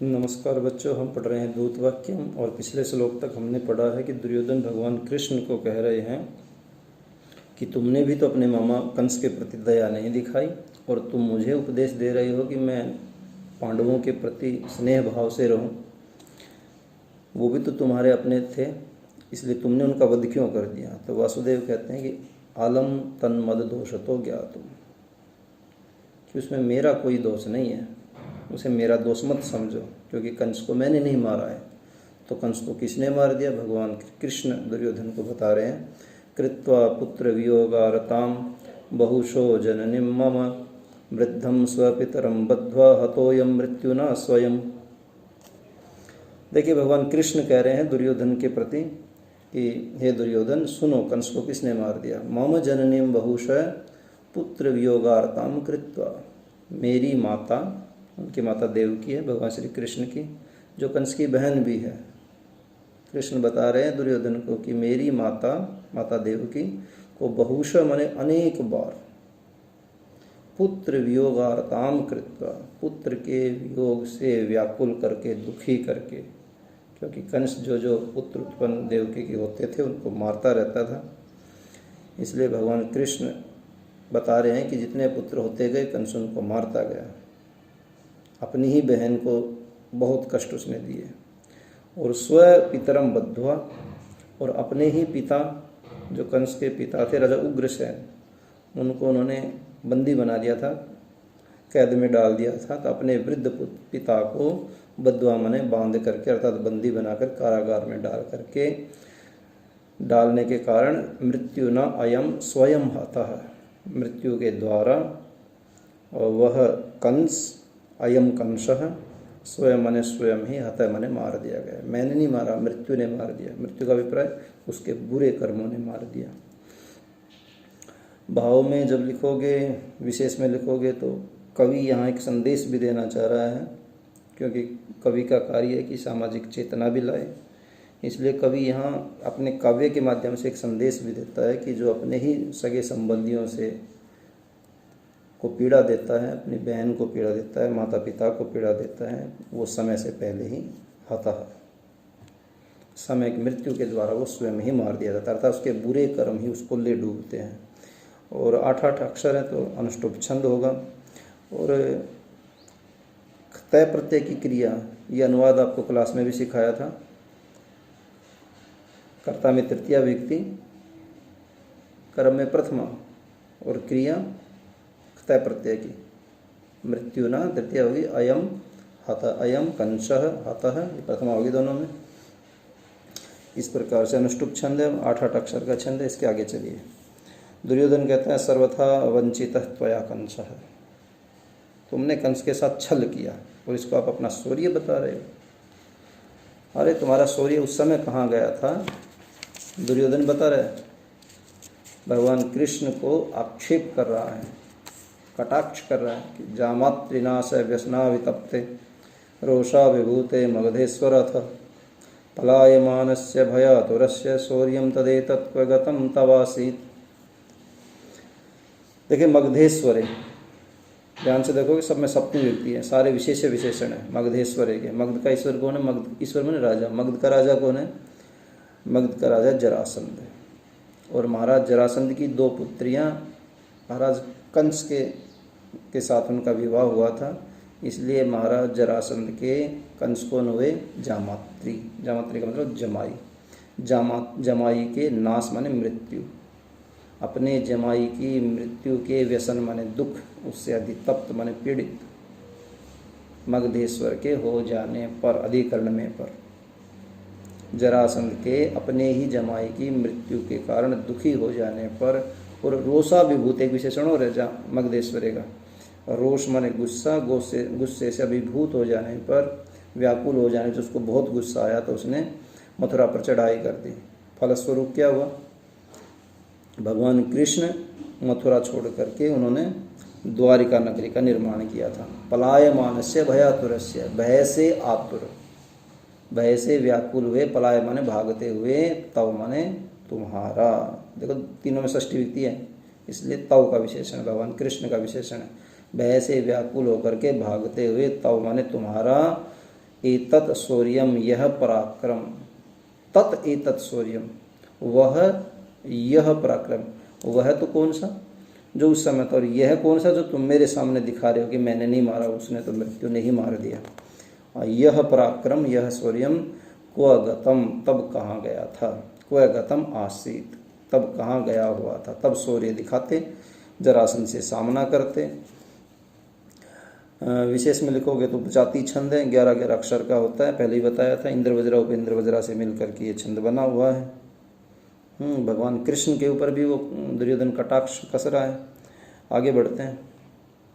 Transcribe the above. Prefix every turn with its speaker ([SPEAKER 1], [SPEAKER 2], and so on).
[SPEAKER 1] नमस्कार बच्चों, हम पढ़ रहे हैं दूत वाक्यम और पिछले श्लोक तक हमने पढ़ा है कि दुर्योधन भगवान कृष्ण को कह रहे हैं कि तुमने भी तो अपने मामा कंस के प्रति दया नहीं दिखाई और तुम मुझे उपदेश दे रहे हो कि मैं पांडवों के प्रति स्नेह भाव से रहूं। वो भी तो तुम्हारे अपने थे, इसलिए तुमने उनका वध क्यों कर दिया। तो वासुदेव कहते हैं कि आलम तन मद दोष तो ज्ञातुम, कि उसमें मेरा कोई दोष नहीं है, उसे मेरा दोष मत समझो, क्योंकि कंस को मैंने नहीं मारा है। तो कंस को किसने मार दिया? भगवान कृष्ण दुर्योधन को बता रहे हैं, कृत्वा पुत्र वियोगारताम बहुशो जननीम मम वृद्धम स्वपितरम बद्ध्वा हतोयम मृत्युना स्वयं। देखिए, भगवान कृष्ण कह रहे हैं दुर्योधन के प्रति कि हे दुर्योधन सुनो, कंस को किसने मार दिया। मम जननीम बहुशः पुत्र वियोगारताम कृत्वा, मेरी माता, उनकी माता देवकी है भगवान श्री कृष्ण की, जो कंस की बहन भी है। कृष्ण बता रहे हैं दुर्योधन को कि मेरी माता देवकी को बहुशः माने अनेक बार पुत्र वियोगार्ताम कृत्वा, पुत्र के वियोग से व्याकुल करके, दुखी करके, क्योंकि कंस जो पुत्र उत्पन्न देवकी के होते थे उनको मारता रहता था। इसलिए भगवान कृष्ण बता रहे हैं कि जितने पुत्र होते गए कंस उनको मारता गया। अपनी ही बहन को बहुत कष्ट उसने दिए। और स्व पितरम बद्ध्वा, और अपने ही पिता जो कंस के पिता थे राजा उग्रसेन, उनको उन्होंने बंदी बना दिया था, कैद में डाल दिया था। तो अपने वृद्ध पिता को बद्ध्वा माने बांध करके, अर्थात बंदी बनाकर कारागार में डालने के कारण मृत्यु न अयम स्वयं हतः, मृत्यु के द्वारा वह कंस, अयम कंसः, स्वयं माने स्वयं ही, हतः माने मार दिया गया। मैंने नहीं मारा, मृत्यु ने मार दिया। मृत्यु का अभिप्राय उसके बुरे कर्मों ने मार दिया। भाव में जब लिखोगे, विशेष में लिखोगे, तो कवि यहाँ एक संदेश भी देना चाह रहा है, क्योंकि कवि का कार्य है कि सामाजिक चेतना भी लाए। इसलिए कवि यहाँ अपने काव्य के माध्यम से एक संदेश भी देता है कि जो अपने ही सगे संबंधियों से को पीड़ा देता है, अपनी बहन को पीड़ा देता है, माता पिता को पीड़ा देता है, वो समय से पहले ही हतः, समय की मृत्यु के द्वारा वो स्वयं ही मार दिया जाता है, अर्थात उसके बुरे कर्म ही उसको ले डूबते हैं। और 8 अक्षर है तो अनुष्टुप छंद होगा। और तय प्रत्यय की क्रिया, ये अनुवाद आपको क्लास में भी सिखाया था। कर्ता में तृतीया व्यक्ति, कर्म में प्रथमा, और क्रिया तय प्रत्यय की। मृत्यु ना तृतीय होगी, अयम हतः, अयम कंसः हतः, प्रथमा होगी दोनों में। इस प्रकार से अनुष्टुप छंद है, 8 अक्षर का छंद है। इसके आगे चलिए। दुर्योधन कहता है, सर्वथा वंचितः त्वया कंसः, तुमने कंस के साथ छल किया और इसको आप अपना शौर्य बता रहे हो। अरे तुम्हारा शौर्य उस समय कहाँ गया था? दुर्योधन बता रहे, भगवान कृष्ण को आक्षेप कर रहा है, कटाक्ष कर रहा है कि जामात्रिनाश व्यसना वितप्ते रोषा विभूते मगधेश्वरथ पलायमानस्य भयातुरस्य शौर्यं तदेतत् क्व गतं तवासीत्। देखिए, मगधेश्वरे, ध्यान से देखोगे, सब में सप्तमी व्यक्ति है, सारे विशेषण है मगधेश्वरे के। मगध का ईश्वर कौन है? मगध ईश्वर माने राजा। मगध का राजा कौन है? मगध का राजा जरासंध है। और महाराज जरासंध की 2 पुत्रियां महाराज कंस के साथ उनका विवाह हुआ था, इसलिए महाराज जरासंध के कंस कौन हुए? जामात्री। जामात्री का मतलब जमाई। जमाई के नाश माने मृत्यु, अपने जमाई की मृत्यु के व्यसन माने दुख, उससे अधितप्त माने पीड़ित, मगधेश्वर के हो जाने पर, अधिकरण में पर, जरासंध के अपने ही जमाई की मृत्यु के कारण दुखी हो जाने पर, और रोषा विभूत एक विशेषण हो रहा है मगधेश्वरे का। रोष माने गुस्सा, गुस्से से अभिभूत हो जाने पर, व्याकुल हो जाने, जिसको बहुत गुस्सा आया तो उसने मथुरा पर चढ़ाई कर दी। फलस्वरूप क्या हुआ? भगवान कृष्ण मथुरा छोड़ करके उन्होंने द्वारिका नगरी का निर्माण किया था। पलायमानस्य भयातुरस्य, भय से आतुर, भय से व्याकुल हुए, पलाय माने भागते हुए, तव माने तुम्हारा। देखो, तीनों में षष्ठी व्यक्ति है, इसलिए तव का विशेषण भगवान कृष्ण का विशेषण है। भय से व्याकुल होकर के भागते हुए, तव माने तुम्हारा, एतत् शौर्यम यह पराक्रम, तत् एतत् शौर्यम, वह यह पराक्रम, वह तो कौन सा जो उस समय था, और यह कौन सा जो तुम मेरे सामने दिखा रहे हो कि मैंने नहीं मारा, उसने तो मृत्यु ने ही मार दिया। और यह पराक्रम यह शौर्यम क्व गतम, तब कहाँ गया था, क्व गतम आसीत, तब कहाँ गया हुआ था, तब शौर्य दिखाते, जरासंध से सामना करते। विशेष में लिखोगे तो जाति छंद है, 11-11 अक्षर का होता है, पहले ही बताया था। इंद्र वज्रा उपेंद्र वज्रा से मिलकर के ये छंद बना हुआ है। भगवान कृष्ण के ऊपर भी वो दुर्योधन कटाक्ष कस रहा है। आगे बढ़ते हैं।